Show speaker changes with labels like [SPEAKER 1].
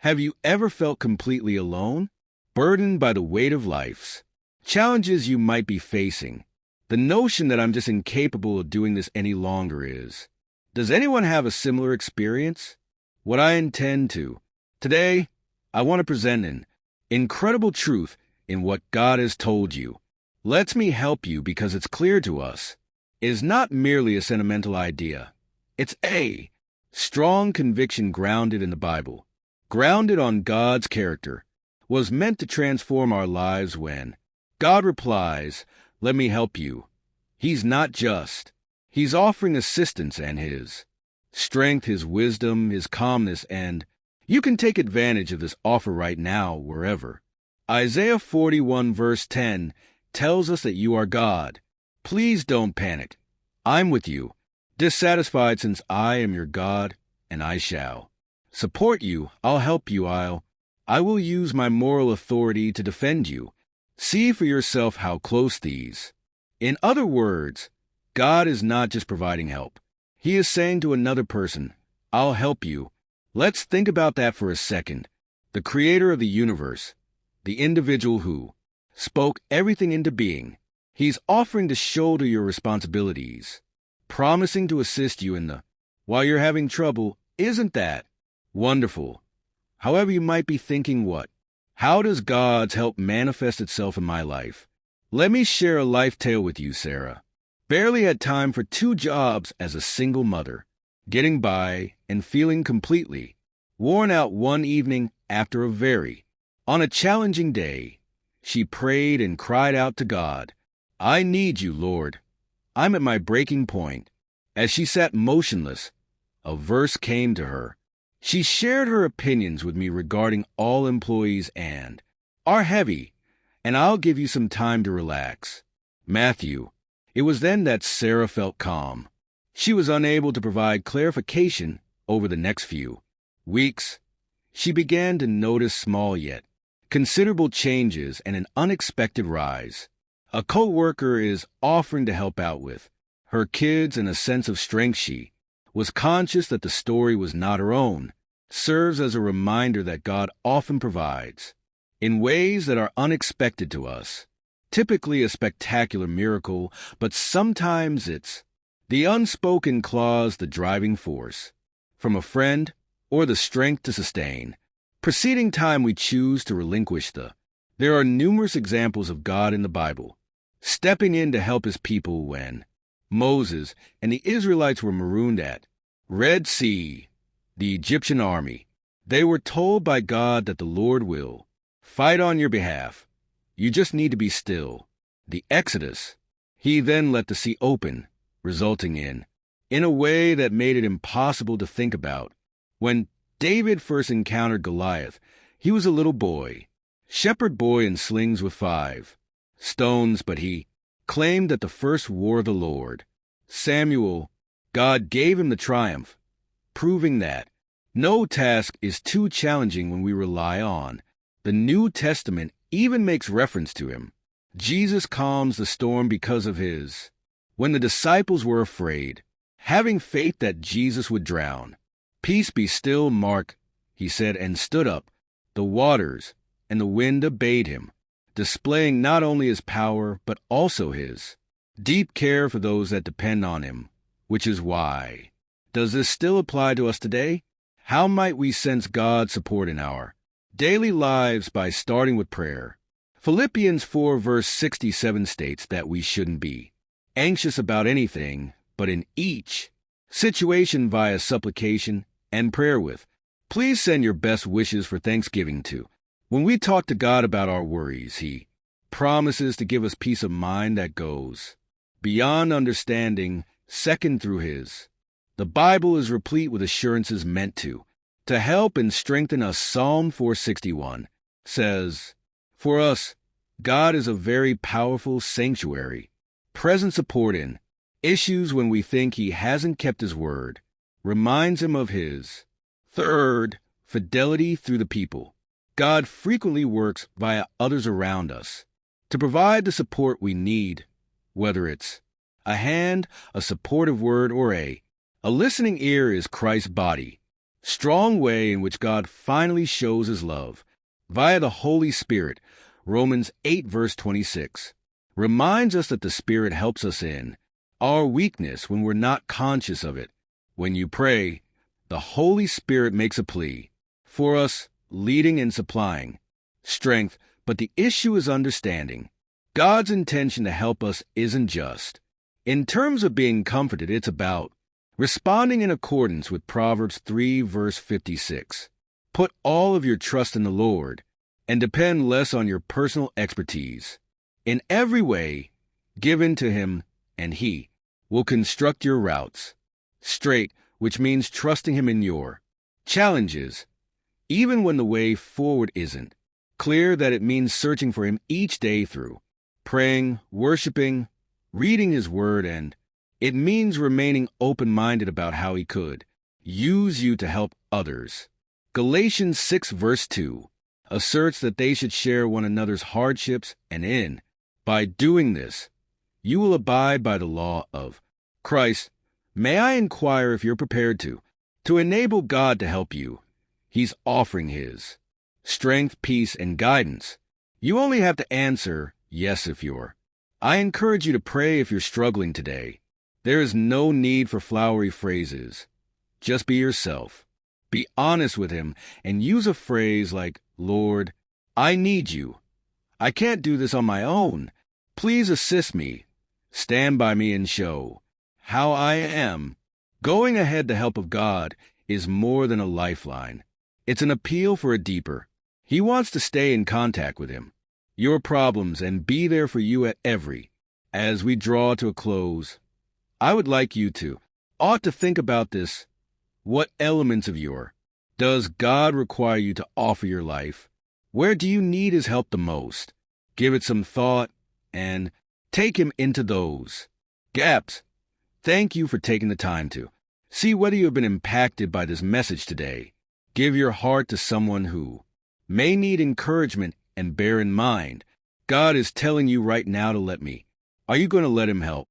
[SPEAKER 1] Have you ever felt completely alone, burdened by the weight of life's challenges you might be facing? The notion that I'm just incapable of doing this any longer is. Does anyone have a similar experience? What I intend to. Today, I want to present an incredible truth in what God has told you. Let me help you because it's clear to us. It is not merely a sentimental idea. It's a strong conviction grounded in the Bible, grounded on God's character, was meant to transform our lives when God replies, "Let me help you." He's not just. He's offering assistance and His strength, His wisdom, His calmness, and you can take advantage of this offer right now wherever. Isaiah 41 verse 10 tells us that you are God. Please don't panic. I'm with you, dissatisfied since I am your God, and I shall support you. I'll help you. I will use my moral authority to defend you. See for yourself how close these. In other words, God is not just providing help. He is saying to another person, I'll help you. Let's think about that for a second. The creator of the universe, the individual who spoke everything into being, He's offering to shoulder your responsibilities, promising to assist you while you're having trouble. Isn't that wonderful? However, you might be thinking, how does God's help manifest itself in my life? Let me share a life tale with you. Sarah barely had time for 2 jobs as a single mother, getting by and feeling completely worn out one evening after on a challenging day. She prayed and cried out to God, I need you, Lord. I'm at my breaking point. As she sat motionless, a verse came to her. She shared her opinions with me regarding all employees and are heavy, and I'll give you some time to relax. Matthew. It was then that Sarah felt calm. She was unable to provide clarification over the next few weeks. She began to notice small yet considerable changes and an unexpected rise. A co-worker is offering to help out with her kids and a sense of strength. She was conscious that the story was not her own, serves as a reminder that God often provides in ways that are unexpected to us. Typically a spectacular miracle, but sometimes it's the unspoken clause, the driving force from a friend, or the strength to sustain preceding time we choose to relinquish. There are numerous examples of God in the Bible stepping in to help His people when Moses and the Israelites were marooned at Red Sea, the Egyptian army. They were told by God that the Lord will fight on your behalf. You just need to be still. The Exodus. He then let the sea open, resulting in a way that made it impossible to think about. When David first encountered Goliath, he was a little boy, shepherd boy in slings with 5 stones, but he claimed that the first war of the Lord. Samuel, God gave him the triumph, proving that no task is too challenging when we rely on. The New Testament even makes reference to him. Jesus calms the storm because of his. When the disciples were afraid, having faith that Jesus would drown. Peace be still, Mark, he said, and stood up. The waters and the wind obeyed him, displaying not only his power, but also his deep care for those that depend on him, which is why. Does this still apply to us today? How might we sense God's support in our daily lives? By starting with prayer. Philippians 4 verse 67 states that we shouldn't be anxious about anything, but in each situation via supplication and prayer with. Please send your best wishes for Thanksgiving too. When we talk to God about our worries, He promises to give us peace of mind that goes beyond understanding. Second, through His. The Bible is replete with assurances meant to help and strengthen us. Psalm 461 says, for us, God is a very powerful sanctuary, present support in issues when we think He hasn't kept His word, reminds Him of His. Third, fidelity through the people. God frequently works via others around us to provide the support we need, whether it's a hand, a supportive word, or a listening ear. Is Christ's body strong way in which God finally shows his love via the Holy Spirit, Romans 8 verse 26, reminds us that the Spirit helps us in our weakness when we're not conscious of it. When you pray, the Holy Spirit makes a plea for us, leading and supplying strength, but the issue is understanding. God's intention to help us isn't just in terms of being comforted, it's about responding in accordance with Proverbs 3 verse 56. Put all of your trust in the Lord and depend less on your personal expertise. In every way, give in to him, and he will construct your routes straight, which means trusting him in your challenges, even when the way forward isn't clear. That it means searching for him each day through praying, worshiping, reading his word, and it means remaining open-minded about how he could use you to help others. Galatians 6 verse 2 asserts that they should share one another's hardships, and by doing this, you will abide by the law of Christ. May I inquire if you're prepared to enable God to help you? He's offering his strength, peace, and guidance. You only have to answer yes if you're. I encourage you to pray if you're struggling today. There is no need for flowery phrases. Just be yourself. Be honest with him and use a phrase like, Lord, I need you. I can't do this on my own. Please assist me. Stand by me and show how I am. Going ahead, the help of God is more than a lifeline. It's an appeal for a deeper. He wants to stay in contact with him, your problems, and be there for you at every. As we draw to a close, I would like you to think about this. What elements of does God require you to offer your life? Where do you need his help the most? Give it some thought and take him into those gaps. Thank you for taking the time to see whether you have been impacted by this message today. Give your heart to someone who may need encouragement, and bear in mind, God is telling you right now to let me. Are you going to let him help?